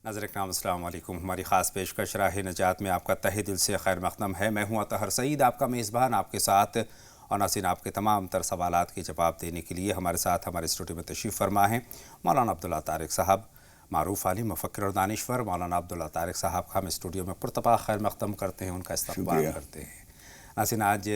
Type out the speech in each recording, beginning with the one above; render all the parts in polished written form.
ناظرین اکرام السلام علیکم۔ ہماری خاص پیشکش راہ نجات میں آپ کا تہہ دل سے خیر مقدم ہے۔ میں ہوں اطہر سعید، آپ کا میزبان، آپ کے ساتھ، اور ناظرین آپ کے تمام تر سوالات کے جواب دینے کے لیے ہمارے ساتھ ہمارے اسٹوڈیو میں تشریف فرما ہیں مولانا عبداللہ طارق صاحب، معروف عالم، مفکر اور دانشور۔ مولانا عبداللہ طارق صاحب کا ہم اسٹوڈیو میں پرتپا خیر مقدم کرتے ہیں، ان کا استقبال کرتے ہیں۔ ناظرین آج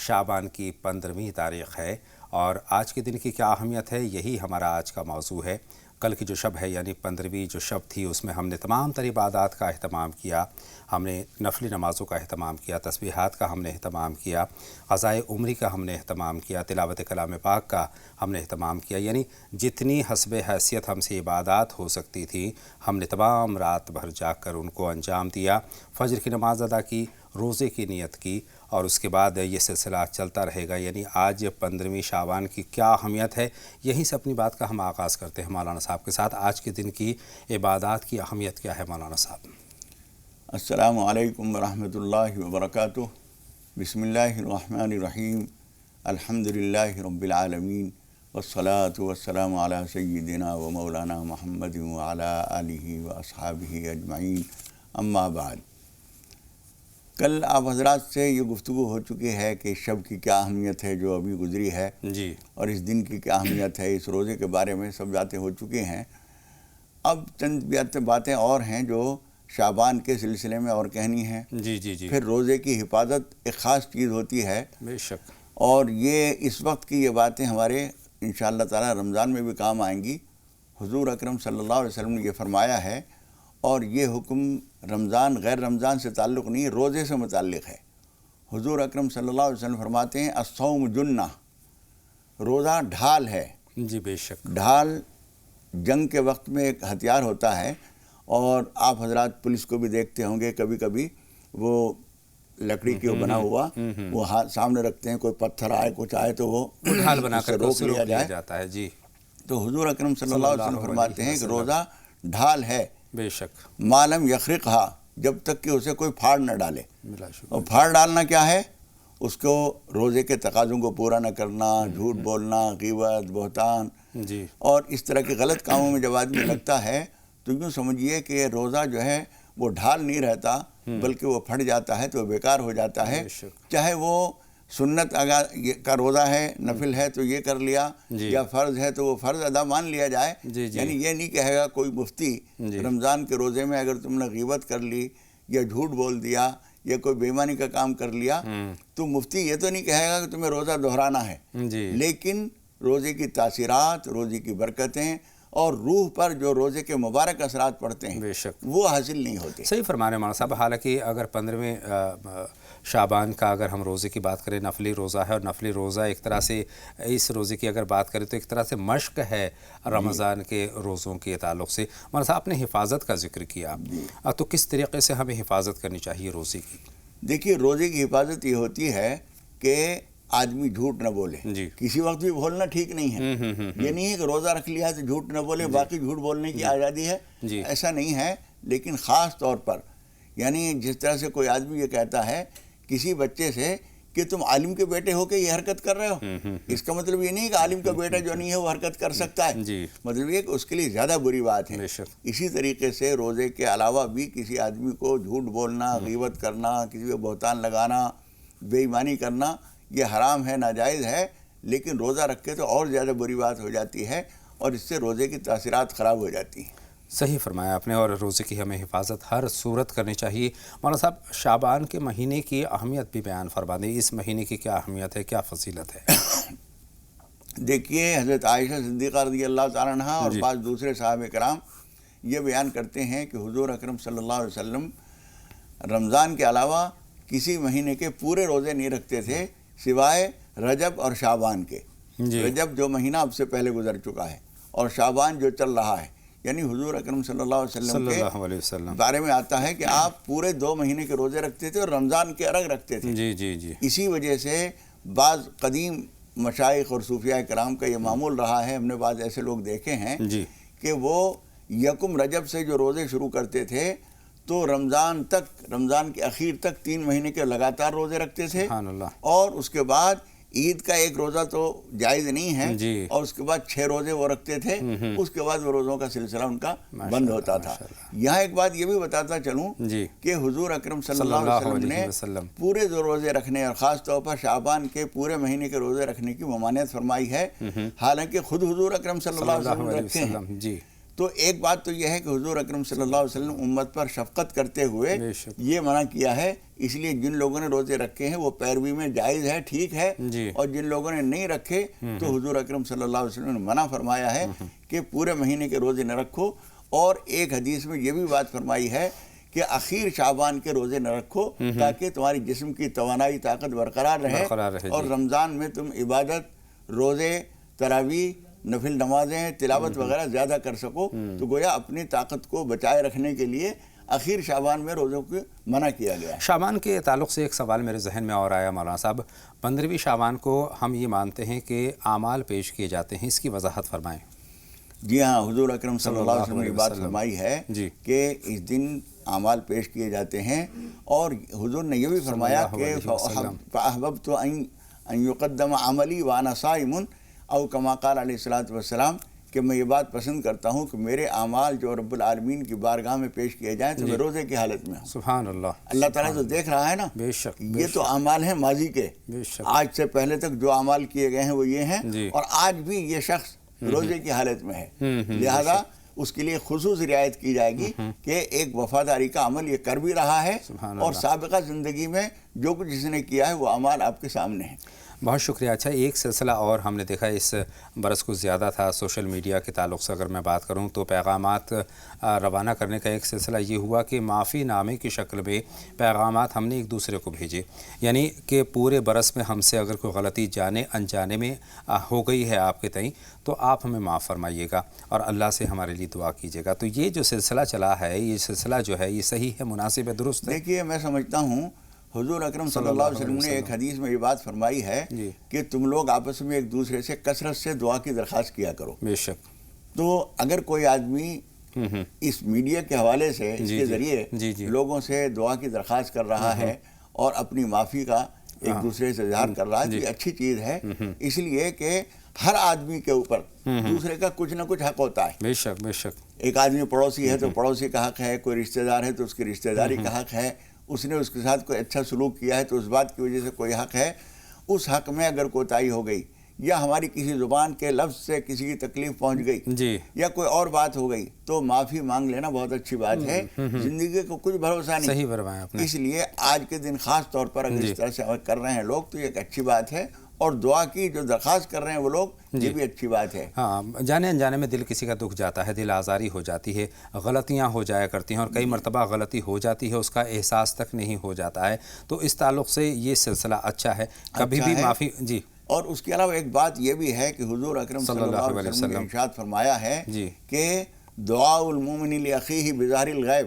شعبان کی 15ویں تاریخ ہے اور آج کے دن کی کیا اہمیت ہے، یہی ہمارا آج کا موضوع ہے۔ کل کی جو شب ہے یعنی 15ویں جو شب تھی، اس میں ہم نے تمام تر عبادات کا اہتمام کیا، ہم نے نفلی نمازوں کا اہتمام کیا، تسبیحات کا ہم نے اہتمام کیا، قضائے عمری کا ہم نے اہتمام کیا، تلاوت کلام پاک کا ہم نے اہتمام کیا، یعنی جتنی حسب حیثیت ہم سے عبادات ہو سکتی تھی ہم نے تمام رات بھر جاگ کر ان کو انجام دیا۔ فجر کی نماز ادا کی، روزے کی نیت کی، اور اس کے بعد یہ سلسلہ چلتا رہے گا۔ یعنی آج 15ویں شعبان کی کیا اہمیت ہے، یہیں سے اپنی بات کا ہم آغاز کرتے ہیں مولانا صاحب کے ساتھ۔ آج کے دن کی عبادات کی اہمیت کیا ہے مولانا صاحب؟ السلام علیکم ورحمۃ اللہ وبرکاتہ۔ بسم اللہ الرحمن الرحیم، الحمد للہ رب العالمین، والصلاة والسلام علی سیدنا و مولانا محمد وعلی آلہ و اصحابہ اجمعین، اما بعد۔ کل آپ حضرات سے یہ گفتگو ہو چکی ہے کہ شب کی کیا اہمیت ہے جو ابھی گزری ہے، جی، اور اس دن کی کیا اہمیت ہے، اس روزے کے بارے میں سب باتیں ہو چکی ہیں۔ اب چند باتیں اور ہیں جو شعبان کے سلسلے میں اور کہنی ہیں۔ جی پھر روزے کی حفاظت ایک خاص چیز ہوتی ہے، بے شک، اور یہ اس وقت کی یہ باتیں ہمارے انشاءاللہ تعالی رمضان میں بھی کام آئیں گی۔ حضور اکرم صلی اللہ علیہ وسلم نے یہ فرمایا ہے، اور یہ حکم رمضان غیر رمضان سے تعلق نہیں، روزے سے متعلق ہے۔ حضور اکرم صلی اللہ علیہ وسلم فرماتے ہیں الصوم جنہ، روزہ ڈھال ہے۔ جی بے شک، ڈھال جنگ کے وقت میں ایک ہتھیار ہوتا ہے، اور آپ حضرات پولیس کو بھی دیکھتے ہوں گے، کبھی کبھی وہ لکڑی کے بنا ہوا وہ ہاتھ سامنے رکھتے ہیں، کوئی پتھر آئے کچھ آئے تو وہ ڈھال بنا کر روک لیا جائے جاتا ہے۔ جی، تو حضور اکرم صلی اللہ علیہ وسلم فرماتے ہیں کہ روزہ ڈھال ہے، بے شک، مالم یخرقھا، جب تک کہ اسے کوئی پھاڑ نہ ڈالے۔ بلا شکر، اور پھاڑ ڈالنا کیا ہے؟ اس کو روزے کے تقاضوں کو پورا نہ کرنا، جھوٹ بولنا، غیبت، بہتان، جی، اور اس طرح کے غلط کاموں میں جب آدمی لگتا ہے تو یوں سمجھیے کہ روزہ جو ہے وہ ڈھال نہیں رہتا، بلکہ وہ پھٹ جاتا ہے تو وہ بیکار ہو جاتا ہے۔ چاہے وہ سنت کا روزہ ہے، نفل ہے تو یہ کر لیا، یا فرض ہے تو وہ فرض ادا مان لیا جائے۔ یعنی یہ نہیں کہے گا کوئی مفتی رمضان کے روزے میں اگر تم نے غیبت کر لی یا جھوٹ بول دیا یا کوئی بے ایمانی کا کام کر لیا تو مفتی یہ تو نہیں کہے گا کہ تمہیں روزہ دہرانا ہے، لیکن روزے کی تاثیرات، روزے کی برکتیں اور روح پر جو روزے کے مبارک اثرات پڑتے ہیں، بے شک، وہ حاصل نہیں ہوتے۔ صحیح فرما رہے ہیں مولانا صاحب۔ حالانکہ اگر 15ویں شعبان کا اگر ہم روزے کی بات کریں، نفلی روزہ ہے، اور نفلی روزہ ایک طرح سے اس روزے کی اگر بات کریں تو ایک طرح سے مشق ہے رمضان کے روزوں کے تعلق سے۔ مولانا صاحب آپ نے حفاظت کا ذکر کیا، تو کس طریقے سے ہمیں حفاظت کرنی چاہیے روزے کی؟ دیکھیے، روزے کی حفاظت یہ ہوتی ہے کہ آدمی جھوٹ نہ بولے۔ کسی وقت بھی بولنا ٹھیک نہیں ہے۔ یہ نہیں ہے کہ روزہ رکھ لیا ہے تو جھوٹ نہ بولے، باقی جھوٹ بولنے کی آزادی ہے، ایسا نہیں ہے۔ لیکن خاص طور پر یعنی جس طرح سے کوئی آدمی یہ کہتا ہے کسی بچے سے کہ تم عالم کے بیٹے ہو کے یہ حرکت کر رہے ہو، اس کا مطلب یہ نہیں کہ عالم کا بیٹا جو نہیں ہے وہ حرکت کر سکتا ہے، مطلب یہ کہ اس کے لیے زیادہ بری بات ہے۔ اسی طریقے سے روزے کے علاوہ بھی کسی آدمی کو جھوٹ بولنا، غیبت کرنا، کسی کو بہتان لگانا، بے ایمانی کرنا، یہ حرام ہے، ناجائز ہے۔ لیکن روزہ رکھے تو اور زیادہ بری بات ہو جاتی ہے، اور اس سے روزے کی تاثیرات خراب ہو جاتی ہیں۔ صحیح فرمایا آپ نے، اور روزے کی ہمیں حفاظت ہر صورت کرنی چاہیے۔ مولانا صاحب شعبان کے مہینے کی اہمیت بھی بیان فرما دیں، اس مہینے کی کیا اہمیت ہے، کیا فضیلت ہے؟ دیکھیے، حضرت عائشہ صدیقہ رضی اللہ تعالیٰ عنہ اور بعض دوسرے صحابہ کرام یہ بیان کرتے ہیں کہ حضور اکرم صلی اللہ علیہ وسلم رمضان کے علاوہ کسی مہینے کے پورے روزے نہیں رکھتے تھے سوائے رجب اور شعبان کے۔ رجب جو مہینہ اب سے پہلے گزر چکا ہے، اور شعبان جو چل رہا ہے، یعنی حضور اکرم صلی اللہ علیہ وسلم کے بارے میں آتا ہے کہ آپ پورے 2 مہینے کے روزے رکھتے تھے اور رمضان کے الگ رکھتے تھے۔ اسی وجہ سے بعض قدیم مشائخ اور صوفیاء کرام کا یہ معمول رہا ہے، ہم نے بعض ایسے لوگ دیکھے ہیں کہ وہ یکم رجب سے جو روزے شروع کرتے تھے تو رمضان تک، رمضان کے اخیر تک 3 مہینے کے لگاتار روزے رکھتے تھے، اور اس کے بعد عید کا ایک روزہ تو جائز نہیں ہے جی، اور اس کے بعد 6 روزے وہ رکھتے تھے، اس کے بعد وہ روزوں کا سلسلہ ان کا بند ہوتا تھا۔ یہاں ایک بات یہ بھی بتاتا چلوں جی کہ حضور اکرم صلی اللہ علیہ وسلم نے پورے روزے رکھنے اور خاص طور پر شعبان کے پورے مہینے کے روزے رکھنے کی ممانعت فرمائی ہے، حالانکہ خود حضور اکرم صلی اللہ علیہ وسلم رکھتے ہیں۔ جی، تو ایک بات تو یہ ہے کہ حضور اکرم صلی اللہ علیہ وسلم امت پر شفقت کرتے ہوئے یہ منع کیا ہے، اس لیے جن لوگوں نے روزے رکھے ہیں وہ پیروی میں جائز ہے، ٹھیک ہے، اور جن لوگوں نے نہیں رکھے تو حضور اکرم صلی اللہ علیہ وسلم نے منع فرمایا ہے کہ پورے مہینے کے روزے نہ رکھو، اور ایک حدیث میں یہ بھی بات فرمائی ہے کہ اخیر شعبان کے روزے نہ رکھو تاکہ تمہاری جسم کی توانائی طاقت برقرار رہے، اور رمضان میں تم عبادت، روزے، تراویح، نفل نمازیں، تلاوت وغیرہ زیادہ کر سکو، تو گویا اپنی طاقت کو بچائے رکھنے کے لیے اخیر شعبان میں روزوں کو منع کیا گیا ہے۔ شعبان کے تعلق سے ایک سوال میرے ذہن میں اور آیا مولانا صاحب، 15ویں شعبان کو ہم یہ مانتے ہیں کہ اعمال پیش کیے جاتے ہیں، اس کی وضاحت فرمائیں۔ جی ہاں، حضور اکرم صلی اللہ علیہ وسلم نے بات فرمائی ہے کہ اس دن اعمال پیش کیے جاتے ہیں، اور حضور نے یہ بھی فرمایا کہ فَأَحْبَبْتُ أَن يُقَدَّمَ عَمَلِي وَأَنَا صَائِمٌ، او کما قال علیہ الصلوۃ والسلام، کہ میں یہ بات پسند کرتا ہوں کہ میرے اعمال جو رب العالمین کی بارگاہ میں پیش کیے جائیں تو میں روزے کی حالت میں ہوں۔ سبحان اللہ، اللہ تعالیٰ تو دیکھ رہا ہے نا، بے شک، یہ تو اعمال ہیں ماضی کے، آج سے پہلے تک جو اعمال کیے گئے ہیں وہ یہ ہیں، اور آج بھی یہ شخص روزے کی حالت میں ہے، لہذا اس کے لیے خصوص رعایت کی جائے گی کہ ایک وفاداری کا عمل یہ کر بھی رہا ہے، اور سابقہ زندگی میں جو کچھ جس نے کیا ہے وہ اعمال آپ کے سامنے ہیں۔ بہت شکریہ۔ اچھا، ایک سلسلہ اور ہم نے دیکھا اس برس کو زیادہ تھا سوشل میڈیا کے تعلق سے، اگر میں بات کروں تو پیغامات روانہ کرنے کا ایک سلسلہ یہ ہوا کہ معافی نامے کی شکل میں پیغامات ہم نے ایک دوسرے کو بھیجے، یعنی کہ پورے برس میں ہم سے اگر کوئی غلطی جانے انجانے میں ہو گئی ہے آپ کے تئیں تو آپ ہمیں معاف فرمائیے گا اور اللہ سے ہمارے لیے دعا کیجیے گا۔ تو یہ جو سلسلہ چلا ہے، یہ سلسلہ جو ہے یہ صحیح ہے، مناسب ہے، درست ہے؟ دیکھیے، میں سمجھتا ہوں حضور اکرم صلی اللہ علیہ وسلم نے ایک حدیث میں یہ بات فرمائی ہے کہ تم لوگ آپس میں ایک دوسرے سے کثرت سے دعا کی درخواست کیا کرو۔ بے شک۔ تو اگر کوئی آدمی اس میڈیا کے حوالے سے، اس کے ذریعے لوگوں سے دعا کی درخواست کر رہا ہے اور اپنی معافی کا ایک دوسرے سے اظہار کر رہا ہے، تو یہ اچھی چیز ہے، اس لیے کہ ہر آدمی کے اوپر دوسرے کا کچھ نہ کچھ حق ہوتا ہے۔ بے شک، بے شک۔ ایک آدمی پڑوسی ہے تو پڑوسی کا حق ہے، کوئی رشتہ دار ہے تو اس کی رشتہ داری کا حق ہے، اس نے اس کے ساتھ کوئی اچھا سلوک کیا ہے تو اس بات کی وجہ سے کوئی حق ہے، اس حق میں اگر کوتاہی ہو گئی یا ہماری کسی زبان کے لفظ سے کسی کی تکلیف پہنچ گئی یا کوئی اور بات ہو گئی تو معافی مانگ لینا بہت اچھی بات ہے، زندگی کو کچھ بھروسہ نہیں۔ صحیح فرمایا آپ نے۔ اس لیے آج کے دن خاص طور پر اگر اس طرح سے عمل کر رہے ہیں لوگ تو یہ ایک اچھی بات ہے، اور دعا کی جو درخواست کر رہے ہیں وہ لوگ، یہ بھی اچھی بات ہے۔ ہاں، جانے انجانے میں دل کسی کا دکھ جاتا ہے، دل آزاری ہو جاتی ہے، غلطیاں ہو جایا کرتی ہیں، اور کئی مرتبہ غلطی ہو جاتی ہے، اس کا احساس تک نہیں ہو جاتا ہے، تو اس تعلق سے یہ سلسلہ اچھا ہے، کبھی بھی معافی۔ جی، اور اس کے علاوہ ایک بات یہ بھی ہے کہ حضور اکرم صلی اللہ علیہ وسلم نے ارشاد فرمایا ہے کہ دعاء المومن لاخیہ بظاہر الغیب،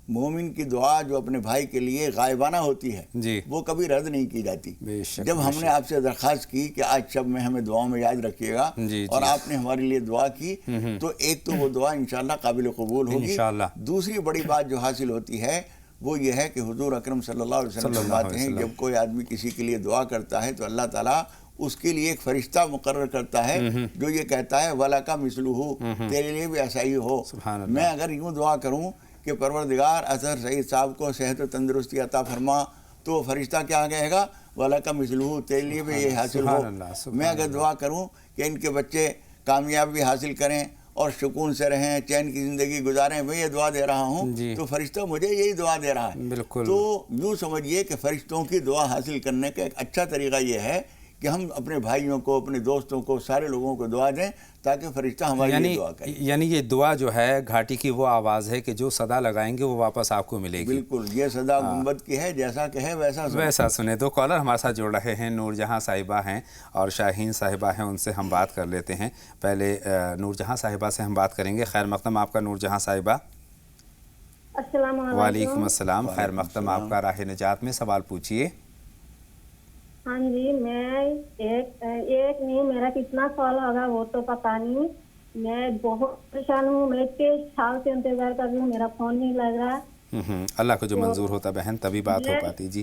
مومن کی دعا جو اپنے بھائی کے لیے غائبانہ ہوتی ہے وہ کبھی رد نہیں کی جاتی۔ جب ہم نے آپ سے درخواست کی کہ آج شب میں ہمیں دعاؤں میں یاد رکھیے گا اور آپ نے ہمارے لیے دعا کی، تو ایک تو وہ دعا انشاءاللہ قابل قبول ہوگی، دوسری بڑی بات جو حاصل ہوتی ہے وہ یہ ہے کہ حضور اکرم صلی اللہ علیہ وسلم فرماتے ہیں جب کوئی آدمی کسی کے لیے دعا کرتا ہے تو اللہ تعالیٰ اس کے لیے ایک فرشتہ مقرر کرتا ہے جو یہ کہتا ہے وَلَكَ مِثْلُهُ، تیرے لیے بھی ایسا ہی ہو۔ میں اگر یوں دعا کروں کہ پروردگار اظہر سعید صاحب کو صحت و تندرستی عطا فرما، تو فرشتہ کیا کہے گا؟ وَلَكَ مِثْلُهُ، تیرے لیے بھی یہ حاصل ہو۔ میں اگر دعا کروں کہ ان کے بچے کامیابی حاصل کریں اور سکون سے رہیں، چین کی زندگی گزاریں، میں یہ دعا دے رہا ہوں تو فرشتہ مجھے یہی دعا دے رہا ہے۔ تو یوں سمجھیے کہ فرشتوں کی دعا حاصل کرنے کا ایک اچھا طریقہ یہ ہے کہ ہم اپنے بھائیوں کو، اپنے دوستوں کو، سارے لوگوں کو دعا دیں تاکہ فرشتہ ہمارے لیے دعا کرے۔ یعنی یہ دعا جو ہے گھاٹی کی وہ آواز ہے کہ جو صدا لگائیں گے وہ واپس آپ کو ملے گی۔ بالکل، یہ صدا گنبد کی ہے، جیسا کہے ویسا سنے۔ تو کالر ہمارے ساتھ جوڑ رہے ہیں، نور جہاں صاحبہ ہیں اور شاہین صاحبہ ہیں، ان سے ہم بات کر لیتے ہیں۔ پہلے نور جہاں صاحبہ سے ہم بات کریں گے۔ خیر مقدم آپ کا نور جہاں صاحبہ۔ السلام علیکم۔ وعلیکم السلام، خیر مقدم آپ کا راہ نجات میں، سوال پوچھیے۔ ہاں جی، میں ایک نہیں، میرا کتنا سال ہوگا وہ تو پتا نہیں، میں بہت پریشان ہوں، میں 23 سال سے انتظار کر رہی ہوں، میرا فون نہیں لگ رہا۔ اللہ کو جو منظور ہوتا بہن تبھی بات ہو پاتی۔ جی،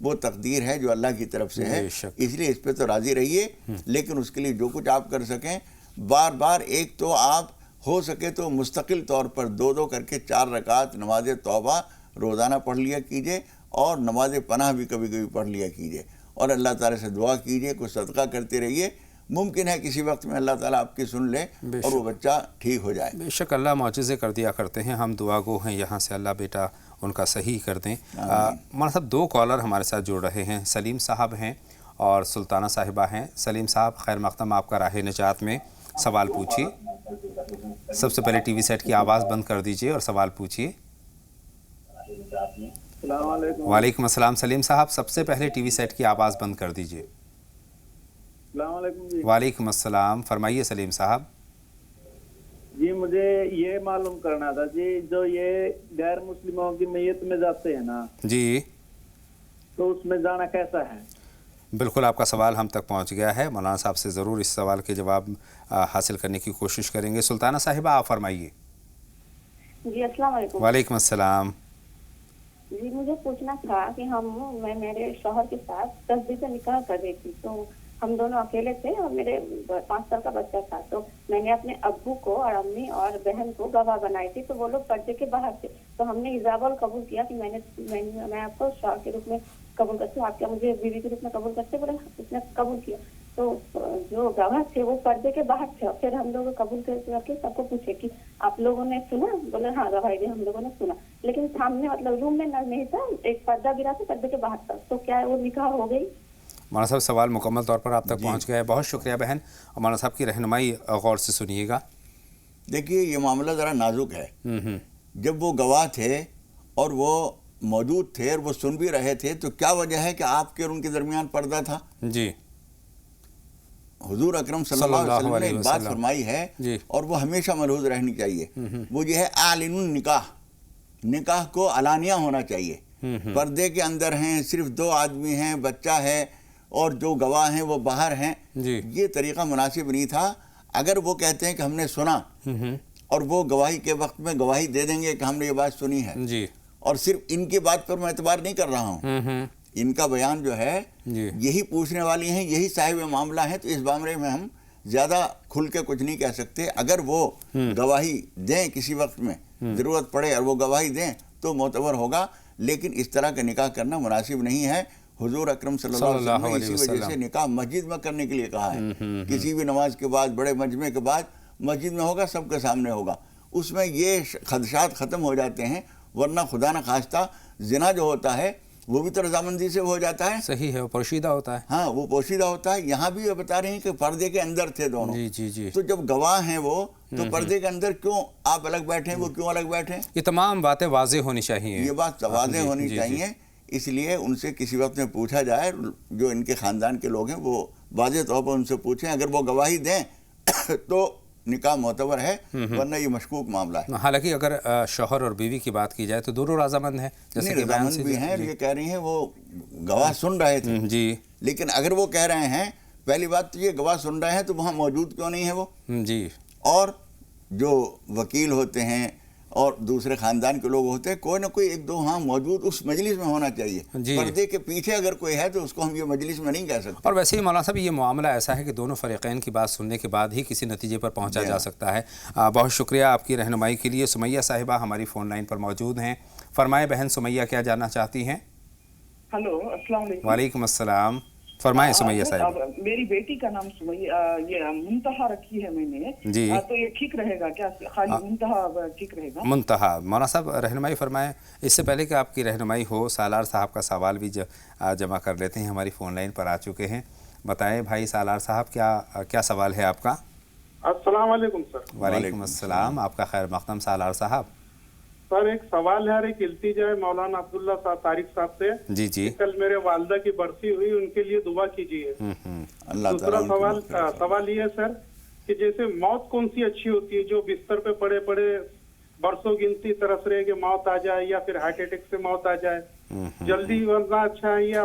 وہ تقدیر ہے جو اللہ کی طرف سے ہے، بے شک۔ اس لیے اس پہ تو راضی رہیے، لیکن اس کے لیے جو کچھ آپ کر سکیں بار بار، ایک تو آپ ہو سکے تو مستقل طور پر 2 کر کے 4 رکعت نماز توبہ روزانہ پڑھ لیا کیجئے، اور نماز پناہ بھی کبھی کبھی پڑھ لیا کیجئے، اور اللہ تعالیٰ سے دعا کیجئے، کوئی صدقہ کرتے رہیے، ممکن ہے کسی وقت میں اللہ تعالیٰ آپ کی سن لے اور وہ بچہ ٹھیک ہو جائے۔ بے شک اللہ معجزے کر دیا کرتے ہیں، ہم دعا گو ہیں یہاں سے، اللہ بیٹا ان کا صحیح کر دیں۔ مولانا صاحب 2 کالر ہمارے ساتھ جڑ رہے ہیں، سلیم صاحب ہیں اور سلطانہ صاحبہ ہیں۔ سلیم صاحب خیر مقدم آپ کا راہ نجات میں، سوال پوچھیے۔ سب سے پہلے ٹی وی سیٹ کی آواز بند کر دیجئے اور سوال پوچھیے۔ السلام علیکم۔ وعلیکم السلام سلیم صاحب، سب سے پہلے ٹی وی سیٹ کی آواز بند کر دیجئے۔ السلام علیکم جی۔ وعلیکم السلام، فرمائیے سلیم صاحب۔ جی مجھے یہ معلوم کرنا تھا جی، جو یہ غیر مسلموں کی میت میں جاتے ہیں نا جی تو اس میں جانا کیسا ہے؟ بالکل آپ کا سوال ہم تک پہنچ گیا ہے، مولانا صاحب سے ضرور اس سوال کے جواب حاصل کرنے کی کوشش کریں گے۔ سلطانہ صاحبہ آپ فرمائیے۔ جی السلام علیکم۔ وعلیکم السلام۔ جی مجھے پوچھنا تھا کہ میں میرے شوہر کے ساتھ 10 دن سے نکاح کر رہی تھی، تو ہم دونوں اکیلے تھے اور میرے 5 سال کا بچہ تھا، تو میں نے اپنے ابو کو اور امی اور بہن کو گواہ بنائی تھی، تو وہ لوگ پردے کے باہر تھے، تو ہم نے ایجاب قبول کیا کہ میں آپ کو شوہر کے روپ میں قبول کرتی ہوں، آپ کیا مجھے بیوی کے روپ میں قبول کرتے؟ بولے اس نے قبول کیا، تو جو گواہ تھے وہ پردے کے باہر تھے، پھر ہم لوگ قبول کر کے سب کو پوچھے کہ آپ لوگوں نے سنا؟ بولے ہاں گواہی دی ہم لوگوں نے سنا، لیکن سامنے مطلب روم میں نہیں تھا، ایک پردہ گرا تھا پردے کے باہر تھا، تو کیا وہ نکاح ہو گئی؟ مولانا صاحب سوال مکمل طور پر آپ تک پہنچ گیا ہے، بہت شکریہ بہن، اور مولانا صاحب کی رہنمائی غور سے سنیے گا۔ دیکھیے یہ معاملہ ذرا نازک ہے۔ جب وہ گواہ تھے اور وہ موجود تھے اور وہ سن بھی رہے تھے، تو کیا وجہ ہے کہ آپ کے اور ان کے درمیان پردہ تھا؟ جی حضور اکرم صلی اللہ علیہ وسلم نے ایک بات فرمائی ہے اور وہ ہمیشہ ملحوظ رہنی چاہیے، وہ یہ ہے اعلن النکاح، نکاح کو علانیہ ہونا چاہیے۔ پردے کے اندر ہیں، صرف 2 آدمی ہیں، بچہ ہے اور جو گواہ ہیں وہ باہر ہیں، یہ طریقہ مناسب نہیں تھا۔ اگر وہ کہتے ہیں کہ ہم نے سنا اور وہ گواہی کے وقت میں گواہی دے دیں گے کہ ہم نے یہ بات سنی ہے، اور صرف ان کی بات پر میں اعتبار نہیں کر رہا ہوں، ان کا بیان جو ہے یہی پوچھنے والی ہیں، یہی صاحب معاملہ ہیں، تو اس معاملے میں ہم زیادہ کھل کے کچھ نہیں کہہ سکتے۔ اگر وہ گواہی دیں کسی وقت میں ضرورت پڑے اور وہ گواہی دیں تو معتبر ہوگا، لیکن اس طرح کا نکاح کرنا مناسب نہیں ہے۔ حضور اکرم صلی اللہ علیہ وسلم نے اسی وجہ سے نکاح مسجد میں کرنے کے لیے کہا ہے، کسی بھی نماز کے بعد، بڑے مجمع کے بعد مسجد میں ہوگا، سب کے سامنے ہوگا، اس میں یہ خدشات ختم ہو جاتے ہیں، ورنہ خدا نہ خواستہ زنا جو ہوتا ہے وہ بھی تو رضامندی سے ہو جاتا ہے۔ صحیح ہے، وہ پوشیدہ ہوتا ہے۔ ہاں وہ پوشیدہ ہوتا ہے۔ یہاں بھی بتا رہے ہیں کہ پردے کے اندر تھے دونوں، تو جب گواہ ہیں وہ، تو پردے کے اندر کیوں آپ الگ بیٹھیں، وہ کیوں الگ بیٹھیں؟ یہ تمام باتیں واضح ہونی چاہیے، یہ بات واضح ہونی چاہیے، اس لیے ان سے کسی وقت میں پوچھا جائے، جو ان کے خاندان کے لوگ ہیں وہ واضح طور پر ان سے پوچھیں، اگر وہ گواہی دیں تو نکاح معتبر ہے، ورنہ یہ مشکوک معاملہ ہے۔ حالانکہ اگر شوہر اور بیوی کی بات کی جائے تو دونوں رضامند ہیں، جیسے کہ رضامند بھی ہیں، یہ کہہ رہی ہیں وہ گواہ سن رہے تھے جی، لیکن اگر وہ کہہ رہے ہیں، پہلی بات تو یہ گواہ سن رہے ہیں تو وہاں موجود کیوں نہیں ہے وہ؟ جی، اور جو وکیل ہوتے ہیں اور دوسرے خاندان کے لوگ ہوتے ہیں، کوئی نہ کوئی 1-2 وہاں موجود اس مجلس میں ہونا چاہیے۔ پردے کے پیچھے اگر کوئی ہے تو اس کو ہم یہ مجلس میں نہیں کہہ سکتے۔ اور ویسے ہی مولانا صاحب یہ معاملہ ایسا ہے کہ دونوں فریقین کی بات سننے کے بعد ہی کسی نتیجے پر پہنچا جا سکتا ہے۔ بہت شکریہ آپ کی رہنمائی کے لیے۔ سمیہ صاحبہ ہماری فون لائن پر موجود ہیں، فرمائیں بہن سمیہ کیا جاننا چاہتی ہیں؟ ہلو السلام علیکم۔ وعلیکم السلام، فرمائیں سمیہ صاحبہ۔ میری بیٹی کا نام سمیہ، یہ منتہا رکھی ہے میں نے، تو یہ ٹھیک رہے گا کیا؟ خالی منتہا ٹھیک رہے گا؟ منتہا، مولانا صاحب رہنمائی فرمائیں۔ اس سے پہلے کہ آپ کی رہنمائی ہو، سالار صاحب کا سوال بھی جمع کر لیتے ہیں، ہماری فون لائن پر آ چکے ہیں۔ بتائیں بھائی سالار صاحب، کیا سوال ہے آپ کا؟ السلام علیکم سر۔ وعلیکم السلام، آپ کا خیر مقدم سالار صاحب۔ سر ایک سوال ہے اور ایک التجا ہے مولانا عبداللہ صاحب طارق صاحب سے۔ جی کل میرے والدہ کی برسی ہوئی، ان کے لیے دعا کیجیے۔ دوسرا سوال یہ ہے سر کہ جیسے موت کون سی اچھی ہوتی ہے، جو بستر پہ پڑے پڑے برسوں گنتی ترس رہے کہ موت آ جائے، یا پھر ہارٹ اٹیک سے موت آ جائے، جلدی مرنا اچھا ہے یا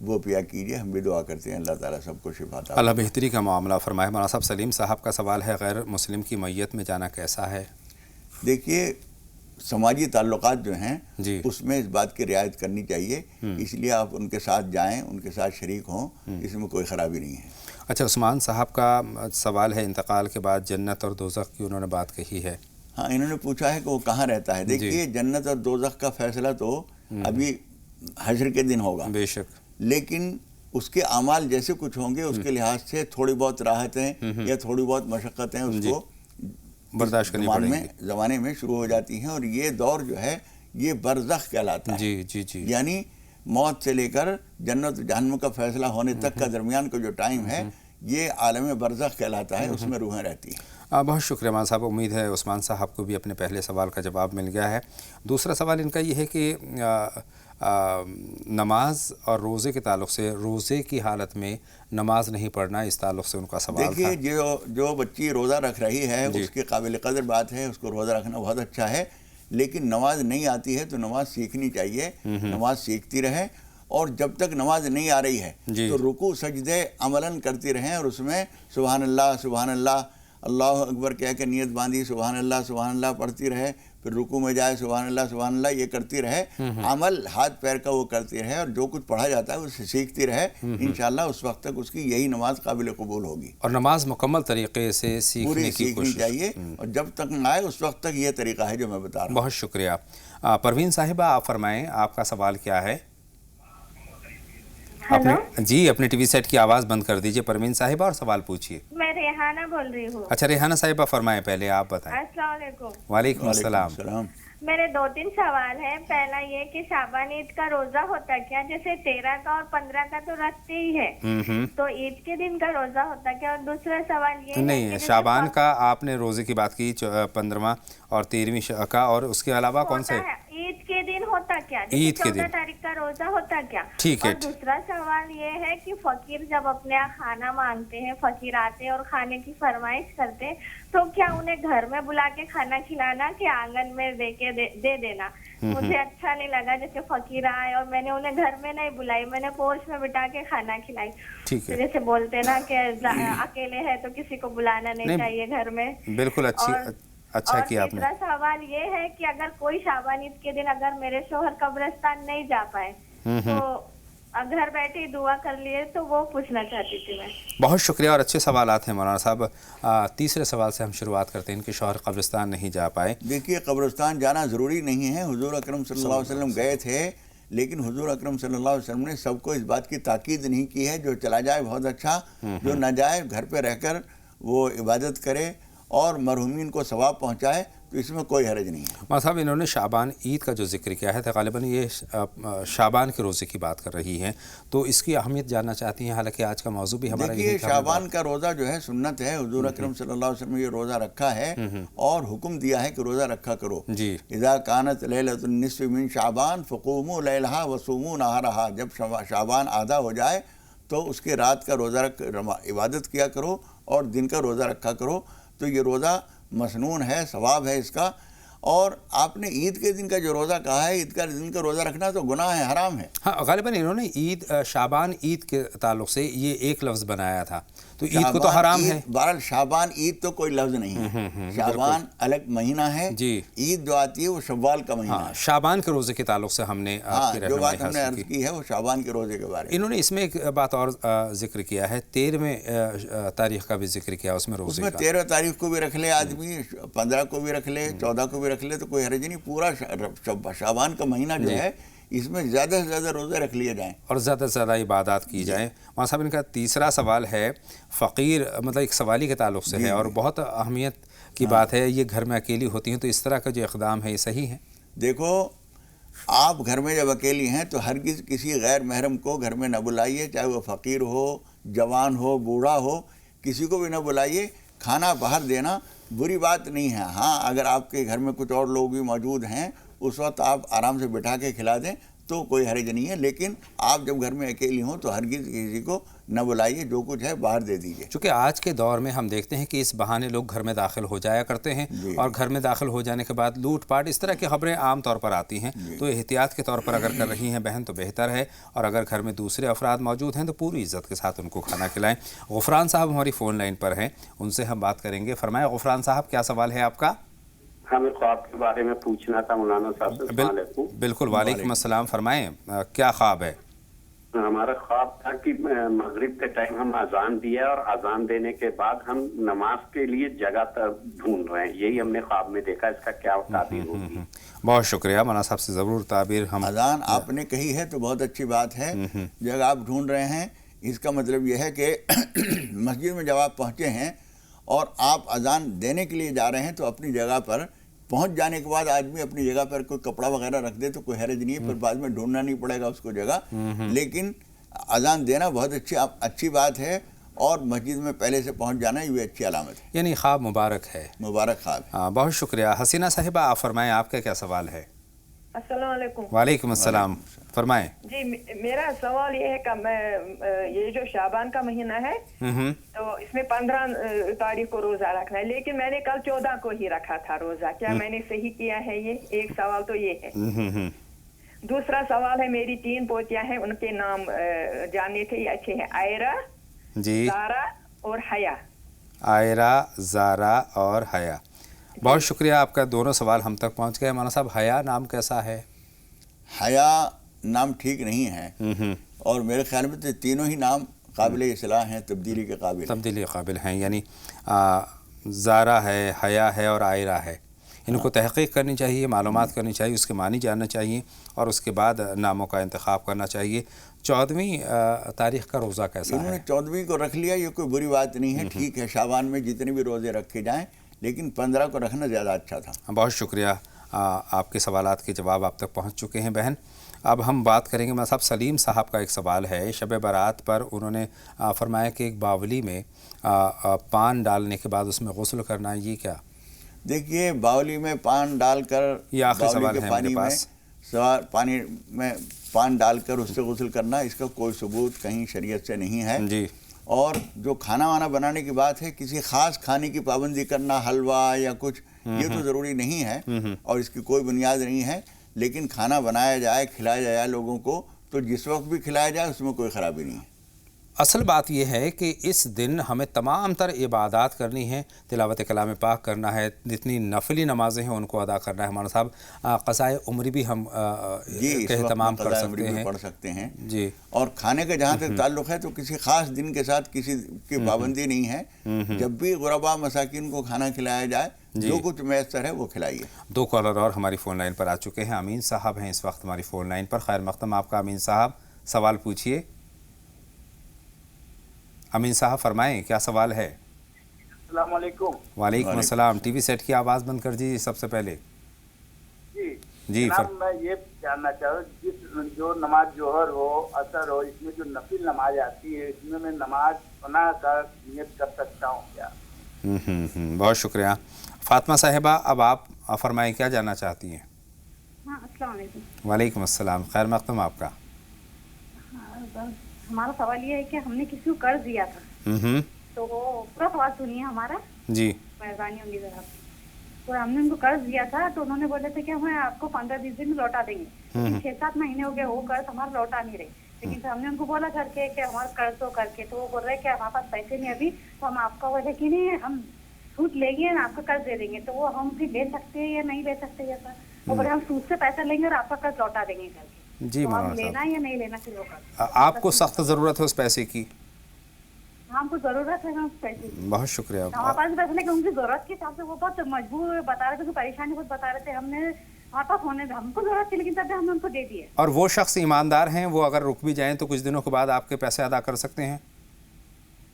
وہ پیا کیجیے. ہم بھی دعا کرتے ہیں اللہ تعالیٰ سب کو شفا عطا. اللہ بہتری کا معاملہ فرمائے. مولانا صاحب سلیم صاحب کا سوال ہے غیر مسلم کی میت میں جانا کیسا ہے؟ دیکھیے سماجی تعلقات جو ہیں جی اس میں اس بات کی رعایت کرنی چاہیے، اس لیے آپ ان کے ساتھ جائیں، ان کے ساتھ شریک ہوں، اس میں کوئی خرابی نہیں ہے. اچھا عثمان صاحب کا سوال ہے انتقال کے بعد جنت اور دوزخ کی انہوں نے بات کہی ہے. ہاں انہوں نے پوچھا ہے کہ وہ کہاں رہتا ہے. دیکھیے جنت اور دوزخ کا فیصلہ تو ابھی حشر کے دن ہوگا بے شک، لیکن اس کے اعمال جیسے کچھ ہوں گے اس کے لحاظ سے تھوڑی بہت راحتیں یا تھوڑی بہت مشقتیں اس کو برداشت کرنی پڑیں گی. زمانے میں شروع ہو جاتی ہیں، اور یہ دور جو ہے یہ برزخ کہلاتا ہے. جی جی جی، یعنی موت سے لے کر جنت و جہنم کا فیصلہ ہونے تک کا درمیان کا جو ٹائم ہے یہ عالم برزخ کہلاتا ہے، اس میں روحیں رہتی ہیں. بہت شکریہ عثمان صاحب. امید ہے عثمان صاحب کو بھی اپنے پہلے سوال کا جواب مل گیا ہے. دوسرا سوال ان کا یہ ہے کہ نماز اور روزے کے تعلق سے، روزے کی حالت میں نماز نہیں پڑھنا، اس تعلق سے ان کا سوال تھا. دیکھیے جو بچی روزہ رکھ رہی ہے اس کی قابل قدر بات ہے، اس کو روزہ رکھنا بہت اچھا ہے، لیکن نماز نہیں آتی ہے تو نماز سیکھنی چاہیے. نماز سیکھتی رہے، اور جب تک نماز نہیں آ رہی ہے تو رکوع سجدے عملاً کرتی رہیں، اور اس میں سبحان اللہ اللہ اکبر کہہ کے نیت باندھی سبحان اللہ پڑھتی رہے، پھر رکوع میں جائے سبحان اللہ یہ کرتی رہے. عمل ہاتھ پیر کا وہ کرتی رہے، اور جو کچھ پڑھا جاتا ہے اسے سیکھتی رہے. انشاءاللہ اس وقت تک اس کی یہی نماز قابل قبول ہوگی. اور نماز مکمل طریقے سے سیکھنے کی کوشش چاہیے، اور جب تک نہ آئے اس وقت تک یہ طریقہ ہے جو میں بتا رہا ہوں. بہت شکریہ. پروین صاحبہ آپ فرمائیں آپ کا سوال کیا ہے؟ جی اپنے ٹی وی سیٹ کی آواز بند کر دیجئے پروین صاحبہ اور سوال پوچھیے. میں ریحانہ بول رہی ہوں. اچھا ریحانہ صاحبہ فرمائیں، پہلے آپ بتائیں. السلام علیکم. وعلیکم السلام. میرے 2-3 سوال ہیں. پہلا یہ کہ شعبان عید کا روزہ ہوتا کیا؟ جیسے 13 کا اور 15 کا تو رکھتے ہی ہے، تو عید کے دن کا روزہ ہوتا کیا؟ اور دوسرا سوال یہ نہیں، شعبان کا آپ نے روزے کی بات کی 15واں اور 13ویں کا، اور اس کے علاوہ کون سے عید کے دن ہوتا کیا؟ عید کے دن 14 تاریخ کا روزہ ہوتا کیا؟ ٹھیک ہے. اور دوسرا سوال یہ ہے کہ فقیر جب اپنے یہاں کھانا مانگتے ہیں، فقیر آتے ہیں اور کھانے کی فرمائش کرتے ہیں، تو کیا انہیں گھر میں بلا کے کھانا کھلانا کہ آنگن میں دے دینا؟ مجھے اچھا نہیں لگا جیسے فقیر آئے اور میں نے انہیں گھر میں نہیں بلائی، میں نے پورش میں بٹھا کے کھانا کھلائی. جیسے بولتے نا کہ اکیلے ہے تو کسی کو بلانا نہیں چاہیے گھر میں. بالکل اچھا کیا آپ نے. تیسرا سوال یہ ہے کہ اگر کوئی شعبان عید کے دن اگر میرے شوہر قبرستان نہیں جا پائے تو گھر بیٹھے دعا کر لیے، تو وہ پوچھنا چاہتی تھی میں. بہت شکریہ، اور اچھے سوالات ہیں مولانا صاحب. تیسرے سوال سے ہم شروعات کرتے ہیں. ان کے شوہر قبرستان نہیں جا پائے. دیکھیے قبرستان جانا ضروری نہیں ہے. حضور اکرم صلی اللہ علیہ وسلم گئے تھے، لیکن حضور اکرم صلی اللہ علیہ وسلم نے سب کو اس بات کی تاکید نہیں کی ہے. جو چلا جائے بہت اچھا، جو نہ جائے گھر پہ رہ کر وہ عبادت کرے اور مرحومین کو ثواب پہنچائے، تو اس میں کوئی حرج نہیں ہے. مولانا صاحب انہوں نے شعبان عید کا جو ذکر کیا ہے تو غالباً یہ شعبان کے روزے کی بات کر رہی ہیں، تو اس کی اہمیت جاننا چاہتی ہیں، حالانکہ آج کا موضوع بھی ہمارا دیکھیے شعبان کا روزہ جو ہے سنت ہے. حضور اکرم صلی اللہ علیہ وسلم نے یہ روزہ رکھا ہے اور حکم دیا ہے کہ روزہ رکھا کرو. جی اذا کانت لیلۃ النصف من شعبان فقوموا لیلھا وصوموا نہارھا. جب شعبان آدھا ہو جائے تو اس کے رات کا روزہ رکھ عبادت کیا کرو اور دن کا روزہ رکھا کرو. تو یہ روزہ مسنون ہے، ثواب ہے اس کا. اور آپ نے عید کے دن کا جو روزہ کہا ہے، عید کا دن کا روزہ رکھنا تو گناہ ہے، حرام ہے. ہاں غالباً انہوں نے شعبان عید کے تعلق سے یہ ایک لفظ بنایا تھا، تو عید کو تو حرام ہے. بہرحال شعبان عید تو کوئی لفظ نہیں ہے. شعبان الگ مہینہ ہے. جی عید جو آتی ہے وہ شوال کا مہینہ ہے. شعبان کے روزے کے تعلق سے ہم نے جو بات ہم نے عرض کی ہے وہ شعبان کے روزے کے بارے میں. انہوں نے اس میں ایک بات اور ذکر کیا ہے، 13ویں تاریخ کا بھی ذکر کیا اس میں روزے کا. اس میں 13 تاریخ کو بھی رکھ لے آدمی، 15 کو بھی رکھ لے، 14 کو بھی رکھ لے، تو کوئی حرج نہیں. پورا شعبان کا مہینہ جو ہے اس میں زیادہ سے زیادہ روزے رکھ لیے جائیں اور زیادہ سے زیادہ عبادات کی جائیں. مولانا صاحب ان کا تیسرا سوال ہے فقیر، مطلب ایک سوالی کے تعلق سے ہے اور بہت اہمیت کی بات ہے. یہ گھر میں اکیلی ہوتی ہیں تو اس طرح کا جو اقدام ہے یہ صحیح ہے؟ دیکھو آپ گھر میں جب اکیلی ہیں تو ہرگز کسی غیر محرم کو گھر میں نہ بلائیے، چاہے وہ فقیر ہو، جوان ہو، بوڑھا ہو، کسی کو بھی نہ بلائیے. کھانا باہر دینا بری بات نہیں ہے. ہاں اگر آپ کے گھر میں کچھ اور لوگ بھی موجود ہیں اس وقت آپ آرام سے بٹھا کے کھلا دیں تو کوئی حرج نہیں ہے، لیکن آپ جب گھر میں اکیلی ہوں تو ہرگز کسی کو نہ بلائیے، جو کچھ ہے باہر دے دیجیے۔ چونکہ آج کے دور میں ہم دیکھتے ہیں کہ اس بہانے لوگ گھر میں داخل ہو جایا کرتے ہیں، اور گھر میں داخل ہو جانے کے بعد لوٹ پاٹ اس طرح کی خبریں عام طور پر آتی ہیں، تو احتیاط کے طور پر اگر کر رہی ہیں بہن تو بہتر ہے، اور اگر گھر میں دوسرے افراد موجود ہیں تو پوری عزت کے ساتھ ان کو کھانا کھلائیں۔ غفران صاحب ہماری فون لائن پر ہیں، ان سے ہم بات کریں گے۔ فرمائیں غفران صاحب، کیا سوال ہے آپ کا؟ ہمیں خواب کے بارے میں پوچھنا تھا مولانا صاحب سے۔ السلام علیکم۔ بالکل، وعلیکم السلام، فرمائیں کیا خواب ہے؟ ہمارا خواب تھا کہ مغرب کے ٹائم ہم اذان دیا اور اذان دینے کے بعد ہم نماز کے لیے جگہ ڈھونڈ رہے ہیں، یہی ہم نے خواب میں دیکھا، اس کا کیا تعبیر ہوگی؟ بہت شکریہ مولانا صاحب سے، ضرور تعبیر ہم۔ اذان آپ نے کہی ہے تو بہت اچھی بات ہے، جگہ آپ ڈھونڈ رہے ہیں، اس کا مطلب یہ ہے کہ مسجد میں جب آپ پہنچے ہیں اور آپ اذان دینے کے لیے جا رہے ہیں تو اپنی جگہ پر پہنچ جانے کے بعد آدمی اپنی جگہ پر کوئی کپڑا وغیرہ رکھ دے تو کوئی حرج نہیں ہے، پھر بعد میں ڈھونڈنا نہیں پڑے گا اس کو جگہ، لیکن اذان دینا بہت اچھی بات ہے، اور مسجد میں پہلے سے پہنچ جانا یہ بھی اچھی علامت ہے، یعنی خواب مبارک ہے، مبارک خواب۔ بہت شکریہ۔ حسینہ صاحبہ، آپ فرمائیں آپ کا کیا سوال ہے؟ السلام علیکم۔ وعلیکم السلام، فرمائیں۔ جی میرا سوال یہ ہے کہ یہ جو شعبان کا مہینہ ہے تو اس میں 15 تاریخ کو روزہ رکھنا ہے، لیکن میں نے کل 14 کو ہی رکھا تھا روزہ، کیا میں نے صحیح کیا ہے؟ یہ ایک سوال تو یہ ہے۔ دوسرا سوال ہے، میری 3 پوتیاں ہیں، ان کے نام جاننے تھے، یہ اچھے ہیں، آئرہ، زارا اور حیا۔ آئرہ، زارا اور حیا، بہت شکریہ آپ کا، دونوں سوال ہم تک پہنچ گئے۔ مولانا صاحب، حیا نام کیسا ہے؟ حیا نام ٹھیک نہیں ہے، اور میرے خیال میں تو تینوں ہی نام قابل اصلاح ہیں، تبدیلی کے قابل ہیں، یعنی زارا ہے، حیا ہے اور آئرہ ہے، ان کو تحقیق کرنی چاہیے، معلومات کرنی چاہیے، اس کے معنی جاننا چاہیے، اور اس کے بعد ناموں کا انتخاب کرنا چاہیے۔ 14ویں تاریخ کا روزہ کیسا ہے؟ انہوں نے 14ویں کو رکھ لیا، یہ کوئی بری بات نہیں ہے، ٹھیک ہے، شعبان میں جتنے بھی روزے رکھے جائیں، لیکن 15 کو رکھنا زیادہ اچھا تھا۔ بہت شکریہ، آپ کے سوالات کے جواب آپ تک پہنچ چکے ہیں بہن۔ اب ہم بات کریں گے مولانا صاحب، سلیم صاحب کا ایک سوال ہے، شب برات پر انہوں نے فرمایا کہ ایک باولی میں پان ڈالنے کے بعد اس میں غسل کرنا ہے، یہ کیا؟ دیکھیے، باولی میں پان ڈال کر، یہ آخری سوال ہے میرے پاس، پانی میں پان ڈال کر اس سے غسل کرنا، اس کا کوئی ثبوت کہیں شریعت سے نہیں ہے جی۔ اور جو کھانا وانا بنانے کی بات ہے، کسی خاص کھانے کی پابندی کرنا، حلوہ یا کچھ، یہ تو ضروری نہیں ہے اور اس کی کوئی بنیاد نہیں ہے، لیکن کھانا بنایا جائے، کھلایا جائے لوگوں کو، تو جس وقت بھی کھلایا جائے اس میں کوئی خرابی نہیں ہے۔ اصل بات یہ ہے کہ اس دن ہمیں تمام تر عبادات کرنی ہیں، تلاوت کلام پاک کرنا ہے، جتنی نفلی نمازیں ہیں ان کو ادا کرنا ہے۔ مولانا صاحب، قضائے عمری بھی ہم اہتمام کر سکتے ہیں جی، اور کھانے کا جہاں تک تعلق ہے تو کسی خاص دن کے ساتھ کسی کی پابندی نہیں ہے، جب بھی غربا مساکین کو کھانا کھلایا جائے، جو کچھ میسر ہے وہ کھلائیے۔ 2 کالر اور ہماری فون لائن پر آ چکے ہیں، امین صاحب ہیں اس وقت ہماری فون لائن پر۔ خیر مقدم آپ کا امین صاحب، سوال پوچھیے۔ امین صاحب فرمائیں، کیا سوال ہے؟ السلام علیکم۔ وعلیکم السلام۔ ٹی وی سیٹ کی آواز بند کر دیجیے سب سے پہلے۔ جی جناب، میں یہ جاننا چاہوں، جو نماز جوہر ہو، عصر ہو، اس میں جو نفل نماز آتی ہے، اس میں نماز پڑھنا کا نیت کر سکتا ہوں کیا؟ بہت شکریہ۔ فاطمہ صاحبہ، اب آپ فرمائیں، کیا جاننا چاہتی ہیں؟ السلام علیکم۔ وعلیکم السلام، خیر مقدم آپ کا۔ ہمارا سوال یہ ہے کہ ہم نے کسی کو قرض دیا تھا، تو پورا سوال سنیے ہمارا جی، مہربانی ہوگی ذرا۔ تو ہم نے ان کو قرض دیا تھا، تو انہوں نے بولے تھے کہ ہم آپ کو 15-20 دن میں لوٹا دیں گے، 6-7 مہینے ہو گئے وہ قرض ہمارا لوٹا نہیں رہے، لیکن ہم نے ان کو بولا کر کے کہ ہمارا قرض تو کر کے، تو وہ بول رہے کہ ہمارے پاس پیسے نہیں ابھی، تو ہم آپ کا بولے کہ نہیں ہم سود لیں گے، آپ کا قرض دے دیں گے، تو وہ ہم بھی لے سکتے ہیں یا نہیں لے سکتے؟ ایسا وہ بولے ہم سود سے پیسہ لیں گے اور آپ کا قرض لوٹا دیں گے کر کے۔ جی مولانا صاحب، لینا یا نہیں لینا پھر وہ قرض؟ آپ کو سخت ضرورت ہے اس پیسے کی؟ ہم کو ضرورت ہے اس پیسے کی۔ بہت شکریہ۔ ہمارے پاس پیسے لیکن ان کی ضرورت کے حساب سے وہ بہت مجبور بتا رہے تھے، پریشانی بہت بتا رہے تھے، ہم نے ہمارے پاس ہونے ہم کو ضرورت تھی لیکن تب ہم نے ان کو دے دیے۔ اور وہ شخص ایماندار ہیں، وہ اگر رک بھی جائیں تو کچھ دنوں کے بعد آپ کے پیسے ادا کر سکتے ہیں؟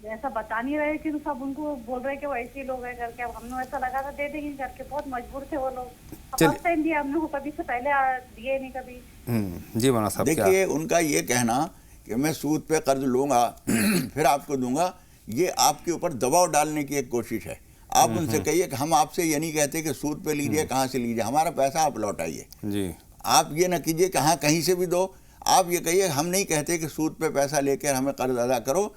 ایسا بتا نہیں رہے کہ سب ان کو بول رہے کہ وہ ایسے لوگ ہیں کر کے، اب ہم نے ایسا لگا تھا دے دیں گے کر کے، بہت مجبور تھے وہ لوگ، فرسٹ ٹائم دیا ہم نے، کبھی سے پہلے دیے نہیں کبھی۔ جی مولانا صاحب، دیکھیے ان کا یہ کہنا کہ میں سود پہ قرض لوں گا پھر آپ کو دوں گا، یہ آپ کے اوپر دباؤ ڈالنے کی ایک کوشش ہے۔ آپ ان سے کہیے کہ ہم آپ سے یہ نہیں کہتے کہ سود پہ لیجئے، کہاں سے لیجئے، ہمارا پیسہ آپ لوٹائیے۔ جی، آپ یہ نہ کیجئے کہ ہاں کہیں سے بھی دو، آپ یہ کہیے ہم نہیں کہتے کہ سود پہ پیسہ لے کر ہمیں قرض ادا کرو،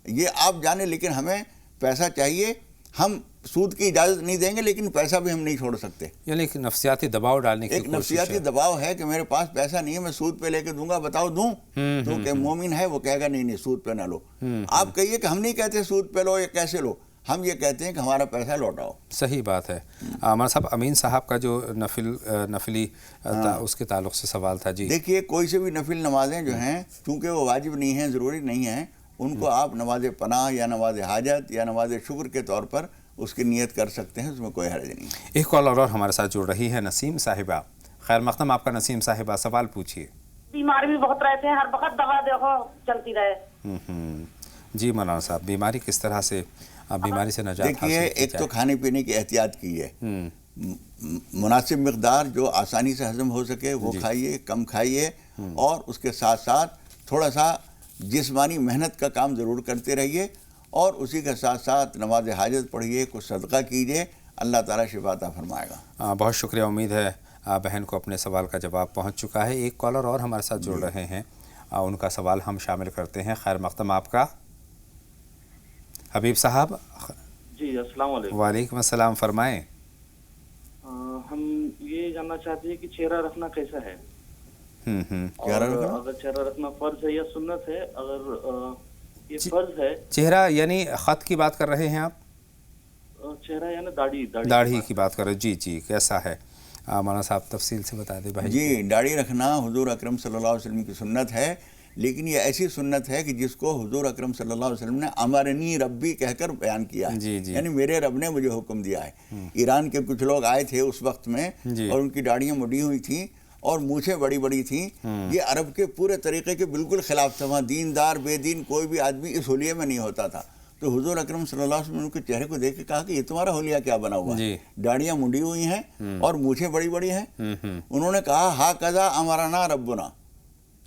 یہ آپ جانیں، لیکن ہمیں پیسہ چاہیے، ہم سود کی اجازت نہیں دیں گے لیکن پیسہ بھی ہم نہیں چھوڑ سکتے. یعنی ایک نفسیاتی دباؤ ڈالنے کی ایک نفسیاتی دباؤ ہے کہ میرے پاس پیسہ نہیں ہے، میں سود پہ لے کے دوں گا، بتاؤ دوں؟ تو کہ مومن ہے وہ کہے گا نہیں سود پہ نہ لو. آپ کہیے کہ ہم نہیں کہتے سود پہ لو یا کیسے لو، ہم یہ کہتے ہیں کہ ہمارا پیسہ لوٹاؤ. صحیح بات ہے. ہمارا صاحب امین صاحب کا جو نفلی اس کے تعلق سے سوال تھا. جی دیکھیے، کوئی سے بھی نفل نمازیں جو ہیں چونکہ وہ واجب نہیں ہیں، ضروری نہیں ہیں، ان کو آپ نماز پناہ یا نماز حاجت یا نماز شکر کے طور پر اس کی نیت کر سکتے ہیں، اس میں کوئی حرج نہیں. ایک کال اور ہمارے ساتھ جڑ رہی ہے نسیم صاحبہ. خیر مقدم آپ کا نسیم صاحبہ، سوال پوچھیے. بیمار بھی بہت رہتے ہیں، ہر وقت دوا دیکھو چلتی رہے. جی مولانا صاحب، بیماری کس طرح سے بیماری سے نجات حاصل کی جائے؟ دیکھیے، ایک تو کھانے پینے کی احتیاط کی ہے، مناسب مقدار جو آسانی سے ہضم ہو سکے وہ کھائیے، کم کھائیے، اور اس کے ساتھ ساتھ تھوڑا سا جسمانی محنت کا کام ضرور کرتے رہیے، اور اسی کے ساتھ ساتھ نماز حاجت پڑھیے، کچھ صدقہ کیجیے، اللہ تعالیٰ شفا عطا فرمائے گا. بہت شکریہ. امید ہے بہن کو اپنے سوال کا جواب پہنچ چکا ہے. ایک کالر اور ہمارے ساتھ جڑ رہے ہیں، ان کا سوال ہم شامل کرتے ہیں. خیر مقدم آپ کا. حبیب صاحب. جی السلام علیکم. وعلیکم السلام، فرمائیں. ہم یہ جاننا چاہتے ہیں کہ چہرہ رکھنا کیسا ہے؟ اگر چہرہ رکھنا فرض ہے یا سنت ہے؟ اگر یہ فرض ہے. چہرہ یعنی خط کی بات کر رہے ہیں آپ؟ چہرہ یعنی داڑھی کی بات کر رہے. جی جی، کیسا ہے مولانا صاحب؟ تفصیل سے بتا دیں بھائی. جی، داڑھی رکھنا حضور اکرم صلی اللہ علیہ وسلم کی سنت ہے، لیکن یہ ایسی سنت ہے کہ جس کو حضور اکرم صلی اللہ علیہ وسلم نے امرنی ربی کہہ کر بیان کیا ہے. یعنی میرے رب نے مجھے حکم دیا ہے. ایران کے کچھ لوگ آئے تھے اس وقت میں، اور ان کی داڑیاں مڈی ہوئی تھیں اور مونچھیں بڑی بڑی تھیں. یہ عرب کے پورے طریقے کے بالکل خلاف تھا. وہاں دیندار بے دین کوئی بھی آدمی اس حلیے میں نہیں ہوتا تھا. تو حضور اکرم صلی اللہ علیہ وسلم نے ان کے چہرے کو دیکھ کے کہا کہ یہ تمہارا حلیہ کیا بنا ہوا ہے؟ داڑیاں منڈی ہوئی ہیں اور مونچھیں بڑی بڑی ہیں. انہوں نے کہا ہا قضا امرنا ربنا،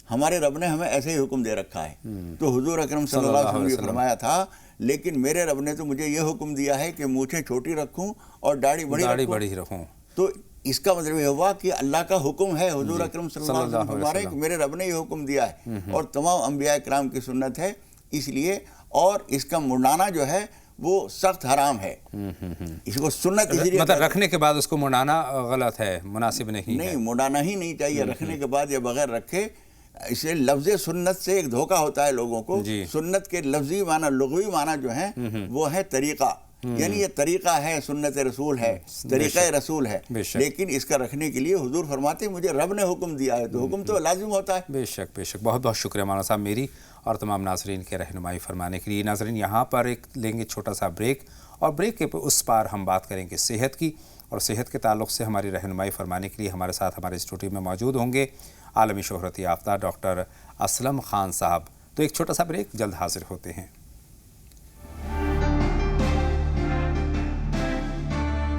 ہمارے رب نے ہمیں ایسے ہی حکم دے رکھا ہے. تو حضور اکرم صلی اللہ علیہ وسلم نے فرمایا تھا لیکن میرے رب نے تو مجھے یہ حکم دیا ہے کہ مونچھیں چھوٹی رکھوں اور داڑھی بڑی رکھوں. تو اس کا مطلب یہ ہوا کہ اللہ کا حکم ہے. حضور اکرم صلی اللہ علیہ وسلم فرما رہے ہیں کہ میرے رب نے یہ حکم دیا ہے، اور تمام انبیاء کرام کی سنت ہے اس لیے. اور اس کا منڈانا جو ہے وہ سخت حرام ہے. اس کو سنت مطلب رکھنے کے بعد اس کو منڈانا غلط ہے، مناسب نہیں. نہیں، منڈانا ہی نہیں چاہیے رکھنے کے بعد یا بغیر رکھے. اسے لفظ سنت سے ایک دھوکہ ہوتا ہے لوگوں کو. سنت کے لفظی معنی، لغوی معنی جو ہیں وہ ہے طریقہ، یعنی یہ طریقہ ہے، سنت رسول ہے، طریقہ رسول ہے. لیکن اس کا رکھنے کے لیے حضور فرماتے ہیں مجھے رب نے حکم دیا ہے، تو حکم تو لازم ہوتا ہے. بے شک بے شک. بہت بہت شکریہ مولانا صاحب میری اور تمام ناظرین کے رہنمائی فرمانے کے لیے. ناظرین، یہاں پر ایک لیں گے چھوٹا سا بریک، اور بریک کے اس پار ہم بات کریں گے صحت کی، اور صحت کے تعلق سے ہماری رہنمائی فرمانے کے لیے ہمارے ساتھ ہمارے اسٹوڈیو میں موجود ہوں گے عالمی شہرت یافتہ ڈاکٹر اسلم خان صاحب. تو ایک چھوٹا سا بریک، جلد حاضر ہوتے ہیں.